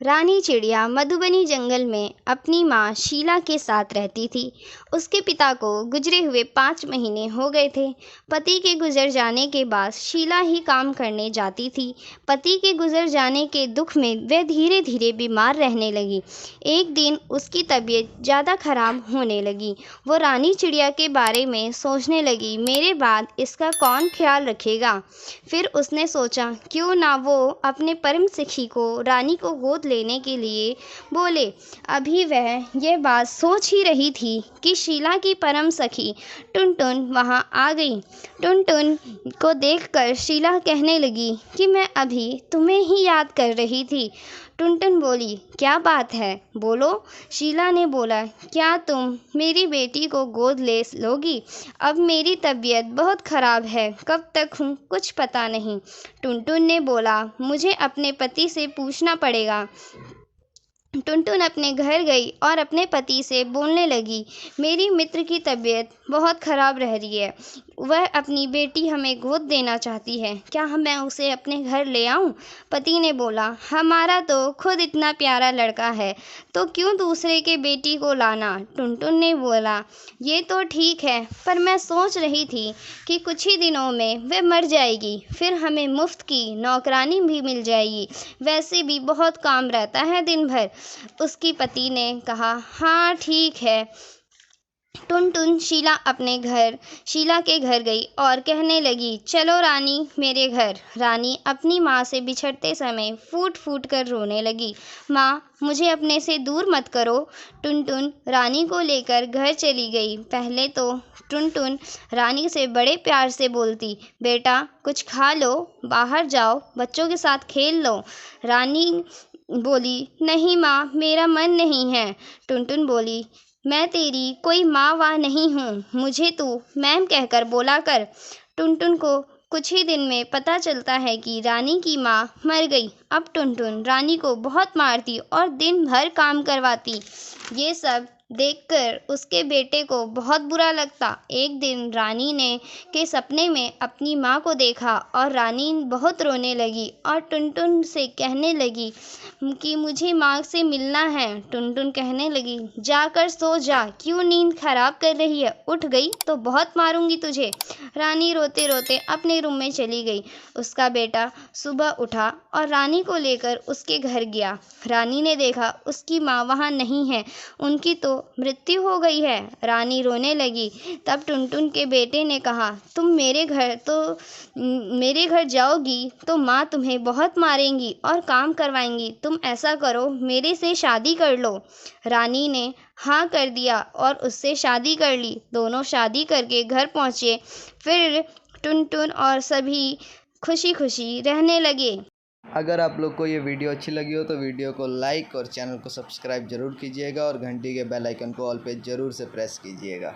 रानी चिड़िया मधुबनी जंगल में अपनी माँ शीला के साथ रहती थी। उसके पिता को गुजरे हुए 5 महीने हो गए थे। पति के गुजर जाने के बाद शीला ही काम करने जाती थी। पति के गुजर जाने के दुख में वह धीरे धीरे बीमार रहने लगी। एक दिन उसकी तबीयत ज़्यादा खराब होने लगी। वो रानी चिड़िया के बारे में सोचने लगी, मेरे बाद इसका कौन ख्याल रखेगा। फिर उसने सोचा क्यों ना वो अपने परम सखी को रानी को गोद लेने के लिए बोले। अभी वह यह बात सोच ही रही थी कि शीला की परम सखी टुनटुन वहां आ गई। टुनटुन को देखकर शीला कहने लगी कि मैं अभी तुम्हें ही याद कर रही थी। टुनटुन बोली, क्या बात है, बोलो। शीला ने बोला, क्या तुम मेरी बेटी को गोद ले लोगी? अब मेरी तबीयत बहुत ख़राब है, कब तक हूँ कुछ पता नहीं। टुनटुन ने बोला, मुझे अपने पति से पूछना पड़ेगा। टुनटुन अपने घर गई और अपने पति से बोलने लगी, मेरी मित्र की तबीयत बहुत ख़राब रह रही है। वह अपनी बेटी हमें गोद देना चाहती है, क्या मैं उसे अपने घर ले आऊं? पति ने बोला, हमारा तो खुद इतना प्यारा लड़का है, तो क्यों दूसरे के बेटी को लाना? टुनटुन ने बोला, ये तो ठीक है, पर मैं सोच रही थी कि कुछ ही दिनों में वह मर जाएगी, फिर हमें मुफ्त की नौकरानी भी मिल जाएगी। वैसे भी बहुत काम रहता है दिन भर। उसकी पति ने कहा, हाँ ठीक है। टुनटुन शीला के घर गई और कहने लगी, चलो रानी मेरे घर। रानी अपनी माँ से बिछड़ते समय फूट फूट कर रोने लगी। माँ, मुझे अपने से दूर मत करो। टुनटुन रानी को लेकर घर चली गई। पहले तो टुनटुन रानी से बड़े प्यार से बोलती, बेटा कुछ खा लो, बाहर जाओ, बच्चों के साथ खेल लो। रानी बोली, नहीं माँ, मेरा मन नहीं है। टुनटुन बोली, मैं तेरी कोई माँ वाँ नहीं हूँ, मुझे तू मैम कहकर बोला कर। टुनटुन को कुछ ही दिन में पता चलता है कि रानी की माँ मर गई। अब टुनटुन रानी को बहुत मारती और दिन भर काम करवाती। ये सब देखकर उसके बेटे को बहुत बुरा लगता। एक दिन रानी ने के सपने में अपनी माँ को देखा और रानी बहुत रोने लगी और टुनटुन से कहने लगी कि मुझे माँ से मिलना है। टुनटुन कहने लगी, जाकर सो जा, क्यों नींद खराब कर रही है, उठ गई तो बहुत मारूंगी तुझे। रानी रोते रोते अपने रूम में चली गई। उसका बेटा सुबह उठा और रानी को लेकर उसके घर गया। रानी ने देखा उसकी माँ वहाँ नहीं है, उनकी तो मृत्यु हो गई है। रानी रोने लगी। तब टुनटुन के बेटे ने कहा, तुम मेरे घर जाओगी तो माँ तुम्हें बहुत मारेंगी और काम करवाएंगी। तुम ऐसा करो, मेरे से शादी कर लो। रानी ने हाँ कर दिया और उससे शादी कर ली। दोनों शादी करके घर पहुँचे। फिर टुनटुन और सभी खुशी खुशी रहने लगे। अगर आप लोग को ये वीडियो अच्छी लगी हो तो वीडियो को लाइक और चैनल को सब्सक्राइब जरूर कीजिएगा और घंटी के बेल आइकन को ऑल पे ज़रूर से प्रेस कीजिएगा।